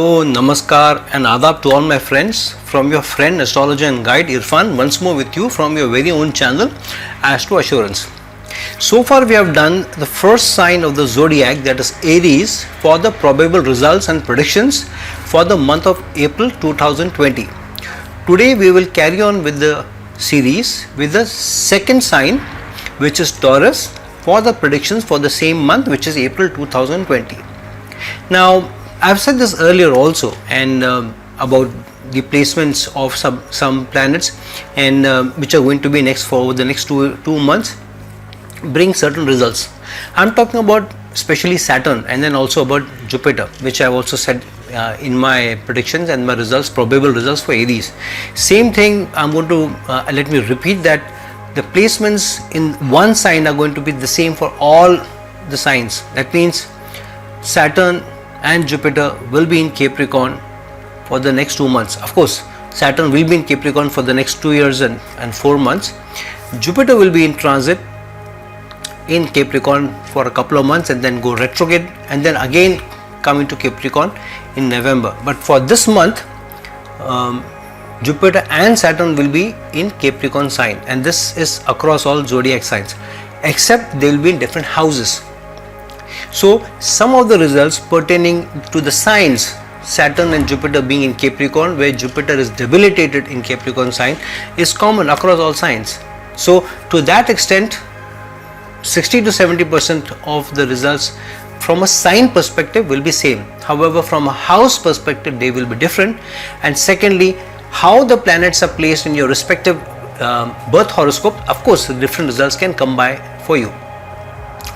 Hello, Namaskar and Adab to all my friends from your friend astrologer and guide Irfan once more with you from your very own channel Astro Assurance. So far we have done the first sign of the zodiac, that is Aries, for the probable results and predictions for the month of April 2020. Today we will carry on with the series with the second sign, which is Taurus, for the predictions for the same month, which is April 2020. Now I've said this earlier also, and about the placements of some planets, and which are going to be next for the next two months, bring certain results. I'm talking about especially Saturn, and then also about Jupiter, which I've also said in my predictions and my results, probable results for Aries. Same thing, I'm going to let me repeat that the placements in one sign are going to be the same for all the signs. That means Saturn and Jupiter will be in Capricorn for the next 2 months. Of course, Saturn will be in Capricorn for the next 2 years and 4 months. Jupiter will be in transit in Capricorn for a couple of months and then go retrograde and then again come into Capricorn in November. But for this month, Jupiter and Saturn will be in Capricorn sign, and this is across all zodiac signs, except they will be in different houses. So some of the results pertaining to the signs Saturn and Jupiter being in Capricorn, where Jupiter is debilitated in Capricorn sign, is common across all signs. So to that extent, 60 to 70% of the results from a sign perspective will be same. However, from a house perspective they will be different. And secondly, how the planets are placed in your respective birth horoscope, of course different results can come by for you.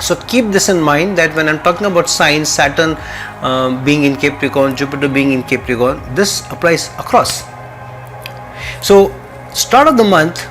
So keep this in mind, that when I'm talking about signs, Saturn being in Capricorn, Jupiter being in Capricorn, this applies across. So start of the month,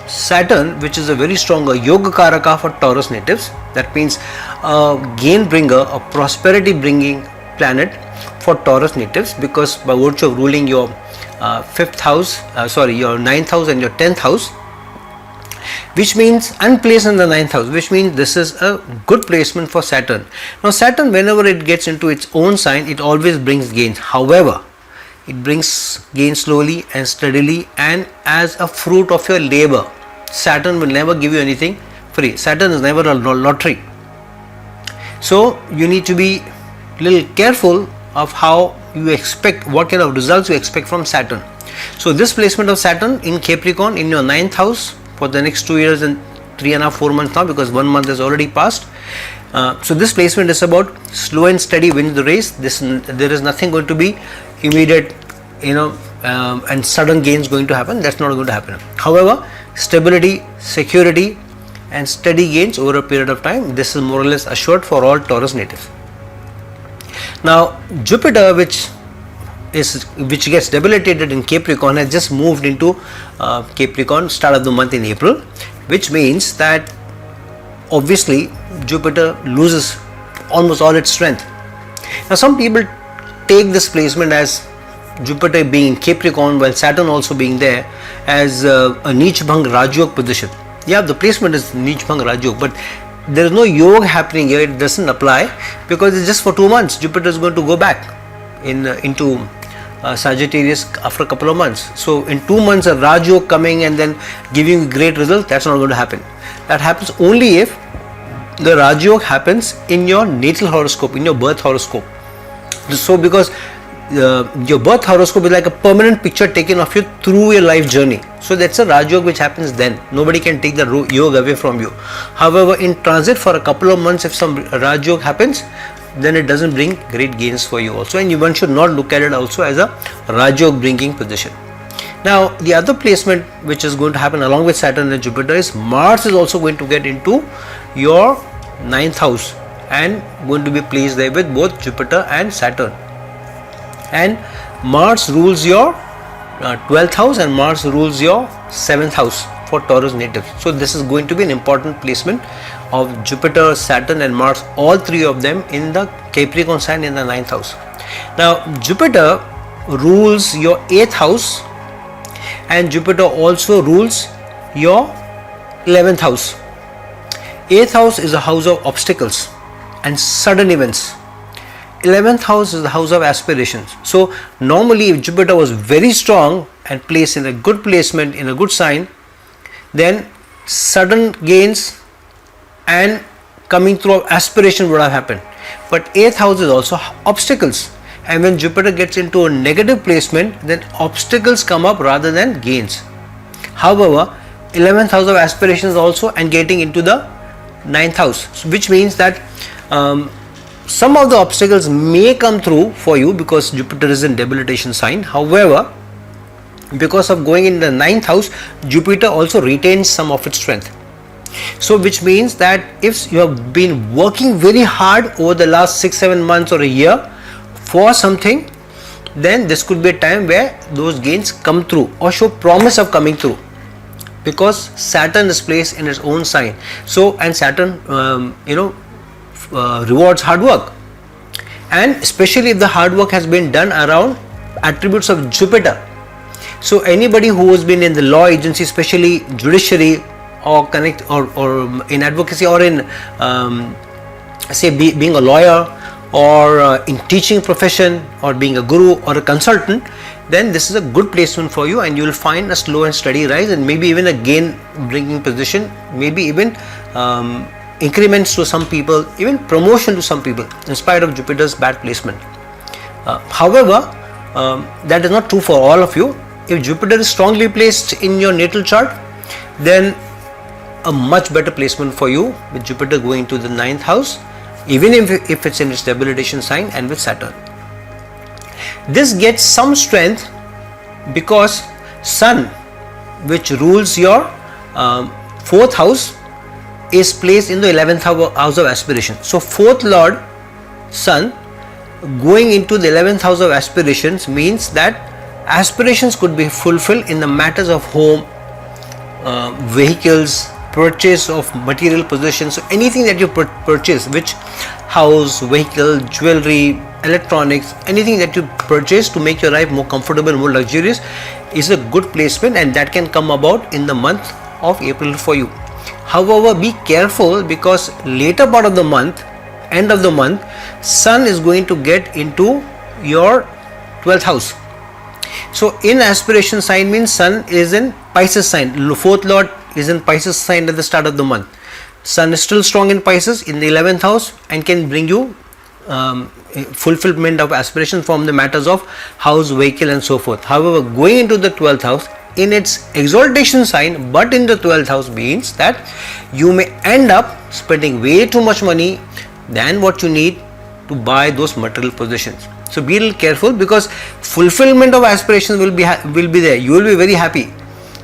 Saturn, which is a very strong yoga karaka for Taurus natives, that means a gain bringer, a prosperity bringing planet for Taurus natives, because by virtue of ruling your your 9th house and your 10th house, which means unplaced in the 9th house, which means this is a good placement for Saturn. Now Saturn, whenever it gets into its own sign, it always brings gains. However, it brings gains slowly and steadily and as a fruit of your labor. Saturn will never give you anything free. Saturn is never a lottery. So you need to be a little careful of how you expect, what kind of results you expect from Saturn. So this placement of Saturn in Capricorn in your 9th house for the next 2 years and 3.5-4 months now, because 1 month has already passed. So this placement is about slow and steady wins the race. There is nothing going to be immediate, and sudden gains going to happen. That's not going to happen. However, stability, security and steady gains over a period of time, this is more or less assured for all Taurus natives. Now Jupiter, which gets debilitated in Capricorn, has just moved into Capricorn start of the month in April, which means that obviously Jupiter loses almost all its strength. Now some people take this placement as Jupiter being in Capricorn while Saturn also being there as a Neech Bhang Rajyog position. Yeah, the placement is Neech Bhang Rajyog, but there is no yoga happening here. It doesn't apply because it's just for 2 months. Jupiter is going to go back into Sagittarius after a couple of months. So in 2 months a Rajyog coming and then giving great results, that's not going to happen. That happens only if the Rajyog happens in your natal horoscope, in your birth horoscope. So because your birth horoscope is like a permanent picture taken of you through your life journey. So that's a Rajyog which happens then. Nobody can take the yoga away from you. However, in transit for a couple of months, if some Rajyog happens, then it doesn't bring great gains for you also, and one should not look at it also as a Rajyog bringing position. Now the other placement which is going to happen along with Saturn and Jupiter is Mars is also going to get into your 9th house and going to be placed there with both Jupiter and Saturn. And Mars rules your 12th house and Mars rules your 7th house for Taurus natives. So this is going to be an important placement of Jupiter, Saturn and Mars, all three of them in the Capricorn sign in the 9th house. Now Jupiter rules your 8th house and Jupiter also rules your 11th house. 8th house is a house of obstacles and sudden events. 11th house is the house of aspirations. So normally if Jupiter was very strong and placed in a good placement, in a good sign, then sudden gains and coming through of aspiration would have happened. But 8th house is also obstacles, and when Jupiter gets into a negative placement, then obstacles come up rather than gains. However, 11th house of aspirations also, and getting into the 9th house, which means that some of the obstacles may come through for you because Jupiter is in debilitation sign. However, because of going in the 9th house, Jupiter also retains some of its strength. So which means that if you have been working very hard over the last 6-7 months or a year for something, then this could be a time where those gains come through or show promise of coming through, because Saturn is placed in its own sign. So, and Saturn rewards hard work, and especially if the hard work has been done around attributes of Jupiter. So anybody who has been in the law agency, especially judiciary, or connect or in advocacy, or in being a lawyer, or in teaching profession, or being a guru or a consultant, then this is a good placement for you, and you will find a slow and steady rise, and maybe even a gain bringing position, maybe even increments to some people, even promotion to some people in spite of Jupiter's bad placement. However, that is not true for all of you. If Jupiter is strongly placed in your natal chart, then a much better placement for you with Jupiter going to the 9th house, even if it's in its debilitation sign, and with Saturn. This gets some strength because Sun, which rules your 4th house, is placed in the 11th house of aspiration. So 4th Lord Sun going into the 11th house of aspirations means that aspirations could be fulfilled in the matters of home, vehicles, purchase of material possessions. So anything that you purchase, which house, vehicle, jewelry, electronics, anything that you purchase to make your life more comfortable, more luxurious, is a good placement, and that can come about in the month of April for you. However, be careful, because later part of the month, end of the month, Sun is going to get into your 12th house. So in aspiration sign means Sun is in Pisces sign. 4th Lord is in Pisces sign at the start of the month. Sun is still strong in Pisces in the 11th house, and can bring you fulfillment of aspirations from the matters of house, vehicle, and so forth. However, going into the 12th house in its exaltation sign, but in the 12th house, means that you may end up spending way too much money than what you need to buy those material possessions. So be a little careful, because fulfillment of aspirations will be there. You will be very happy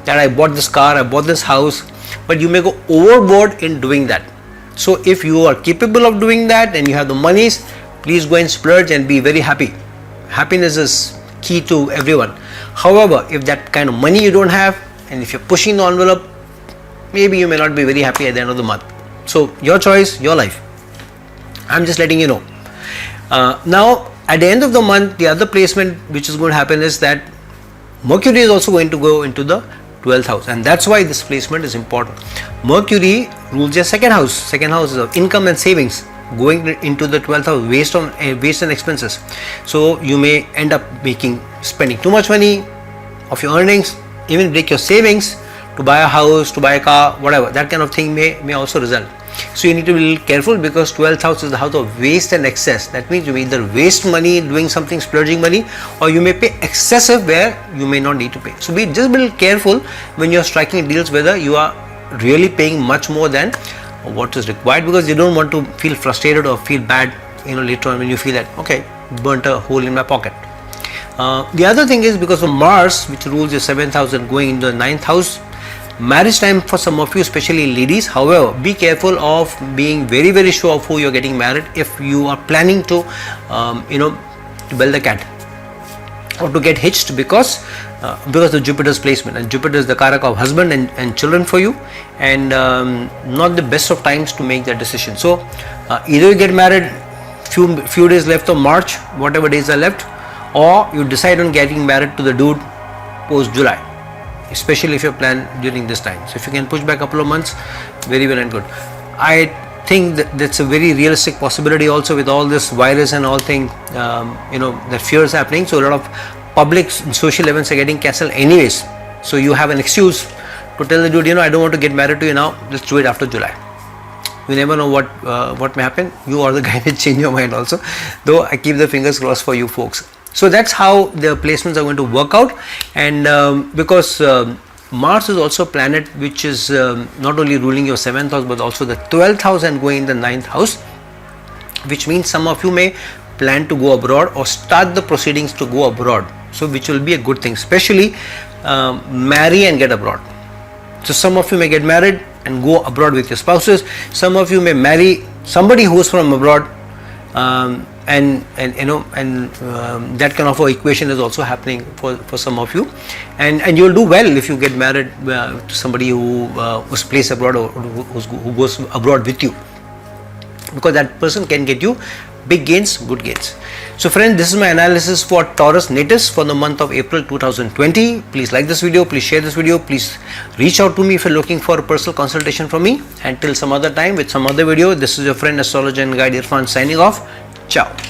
that I bought this car, I bought this house, but you may go overboard in doing that. So if you are capable of doing that and you have the monies, please go and splurge and be very happy. Happiness is key to everyone. However, if that kind of money you don't have, and if you're pushing the envelope, maybe you may not be very happy at the end of the month. So your choice, your life. I'm just letting you know. Now at the end of the month, the other placement which is going to happen is that Mercury is also going to go into the 12th house, and that's why this placement is important. Mercury rules your 2nd house. 2nd house is of income and savings, going into the 12th house, waste and expenses. So you may end up spending too much money of your earnings, even break your savings to buy a house, to buy a car, whatever. That kind of thing may also result. So you need to be a little careful, because 12th house is the house of waste and excess. That means you may either waste money doing something, splurging money, or you may pay excessive where you may not need to pay. So be just a little careful when you are striking deals, whether you are really paying much more than what is required, because you don't want to feel frustrated or feel bad later on when you feel that, okay, burnt a hole in my pocket. The other thing is, because of Mars, which rules your 7th house and going into the 9th house, marriage time for some of you, especially ladies. However, be careful of being very, very sure of who you're getting married if you are planning to to bell the cat or to get hitched, because of Jupiter's placement, and Jupiter is the Karaka of husband and children for you, and not the best of times to make that decision. So either you get married few days left of March, whatever days are left, or you decide on getting married to the dude post July, especially if you plan during this time. So if you can push back a couple of months, very well and good. I think that that's a very realistic possibility also with all this virus and all thing, the fears happening. So a lot of public social events are getting cancelled anyways. So you have an excuse to tell the dude, I don't want to get married to you now, let's do it after July. You never know what may happen. You or the guy may change your mind also, though I keep the fingers crossed for you folks. So that's how the placements are going to work out. And because Mars is also a planet which is not only ruling your 7th house but also the 12th house and going in the 9th house, which means some of you may plan to go abroad or start the proceedings to go abroad. So which will be a good thing, especially marry and get abroad. So some of you may get married and go abroad with your spouses. Some of you may marry somebody who is from abroad, and that kind of equation is also happening for some of you, and you will do well if you get married to somebody who was placed abroad or who goes abroad with you, because that person can get you big gains, good gains. So friends, this is my analysis for Taurus natives for the month of April 2020. Please like this video, please share this video, please reach out to me if you're looking for a personal consultation from me. Until some other time with some other video, this is your friend astrologer and guide Irfan signing off. Ciao.